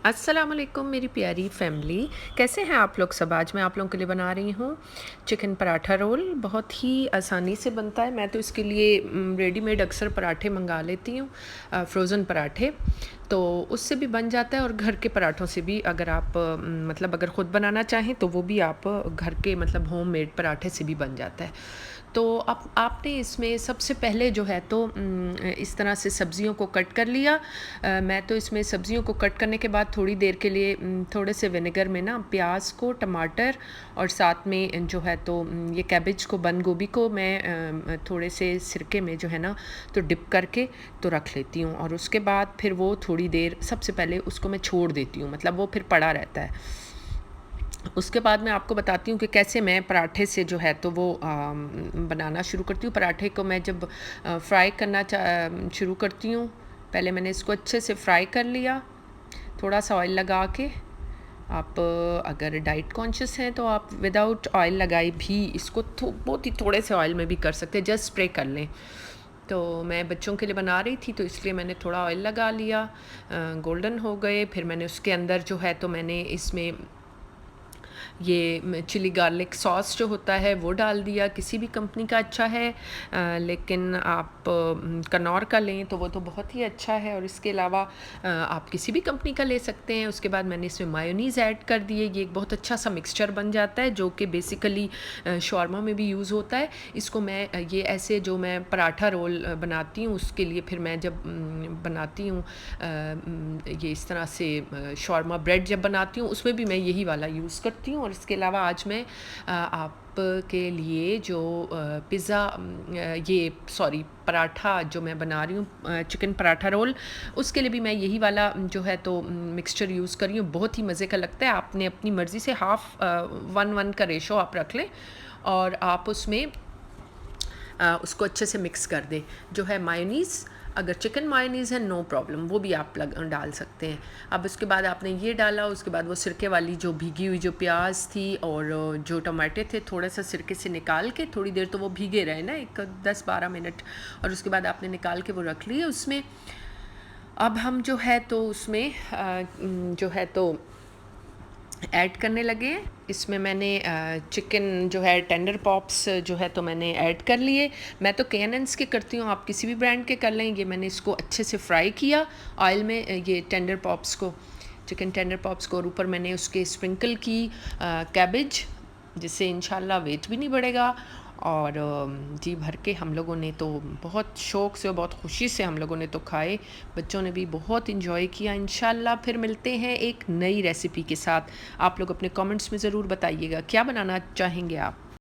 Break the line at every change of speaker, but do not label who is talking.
अस्सलाम वालेकुम मेरी प्यारी फैमिली। कैसे हैं आप लोग सब? आज मैं आप लोगों के लिए बना रही हूँ चिकन पराठा रोल। बहुत ही आसानी से बनता है। मैं तो इसके लिए रेडीमेड अक्सर पराठे मंगा लेती हूँ, फ्रोज़न पराठे। तो उससे भी बन जाता है और घर के पराठों से भी, अगर आप मतलब अगर ख़ुद बनाना चाहें तो वो भी आप घर के मतलब होममेड पराठे से भी बन जाता है। तो आपने इसमें सबसे पहले जो है तो इस तरह से सब्ज़ियों को कट कर लिया। मैं तो इसमें सब्ज़ियों को कट करने के बाद थोड़ी देर के लिए थोड़े से विनेगर में ना प्याज को, टमाटर और साथ में जो है तो ये कैबेज को, बंद गोभी को मैं थोड़े से सिरके में जो है ना तो डिप करके तो रख लेती हूँ। और उसके बाद फिर वो थोड़ी देर, सबसे पहले उसको मैं छोड़ देती हूँ, मतलब वो फिर पड़ा रहता है। उसके बाद मैं आपको बताती हूँ कि कैसे मैं पराठे से जो है तो वो बनाना शुरू करती हूँ। पराठे को मैं जब फ्राई करना शुरू करती हूँ, पहले मैंने इसको अच्छे से फ्राई कर लिया थोड़ा सा ऑयल लगा के। आप अगर डाइट कॉन्शियस हैं तो आप विदाउट ऑयल लगाए भी इसको बहुत ही थोड़े से ऑयल में भी कर सकते हैं, जस्ट स्प्रे कर लें। तो मैं बच्चों के लिए बना रही थी तो इसलिए मैंने थोड़ा ऑयल लगा लिया। गोल्डन हो गए, फिर मैंने उसके अंदर जो है तो मैंने इसमें ये चिली गार्लिक सॉस जो होता है वो डाल दिया। किसी भी कंपनी का अच्छा है, लेकिन आप कनौर का लें तो वो तो बहुत ही अच्छा है। और इसके अलावा आप किसी भी कंपनी का ले सकते हैं। उसके बाद मैंने इसमें मायोनीज़ ऐड कर दिए। ये एक बहुत अच्छा सा मिक्सचर बन जाता है जो कि बेसिकली शॉर्मा में भी यूज़ होता है। इसको मैं ये ऐसे जो मैं पराठा रोल बनाती हूँ उसके लिए फिर मैं जब बनाती हूँ ये इस तरह से शॉर्मा ब्रेड जब बनाती हूँ उसमें भी मैं यही वाला यूज़ करती हूँ। और इसके अलावा आज मैं आपके लिए जो पिज़्ज़ा ये सॉरी पराठा जो मैं बना रही हूँ चिकन पराठा रोल, उसके लिए भी मैं यही वाला जो है तो मिक्सचर यूज़ कर रही हूँ। बहुत ही मज़े का लगता है। आपने अपनी मर्ज़ी से हाफ़ 1:1 का रेशो आप रख लें और आप उसमें उसको अच्छे से मिक्स कर दें। जो है मायोनीज़, अगर चिकन मायोनीज़ है नो प्रॉब्लम, वो भी आप डाल सकते हैं। अब उसके बाद आपने ये डाला, उसके बाद वो सिरके वाली जो भीगी हुई जो प्याज थी और जो टमाटे थे थोड़ा सा सिरके से निकाल के थोड़ी देर तो वो भीगे रहे ना, एक 10-12 मिनट, और उसके बाद आपने निकाल के वो रख लिए उसमें। अब हम जो है तो उसमें जो है तो ऐड करने लगे। इसमें मैंने चिकन जो है टेंडर पॉप्स जो है तो मैंने ऐड कर लिए। मैं तो KNN's के करती हूँ, आप किसी भी ब्रांड के कर लें। ये मैंने इसको अच्छे से फ्राई किया ऑयल में, ये टेंडर पॉप्स को, चिकन टेंडर पॉप्स को, और ऊपर मैंने उसके स्प्रिंकल की कैबेज, जिससे इंशाल्लाह वेट भी नहीं बढ़ेगा। और जी भर के हम लोगों ने तो बहुत शौक़ से और बहुत खुशी से हम लोगों ने तो खाए। बच्चों ने भी बहुत इन्जॉय किया। इंशाल्लाह फिर मिलते हैं एक नई रेसिपी के साथ। आप लोग अपने कमेंट्स में ज़रूर बताइएगा क्या बनाना चाहेंगे आप।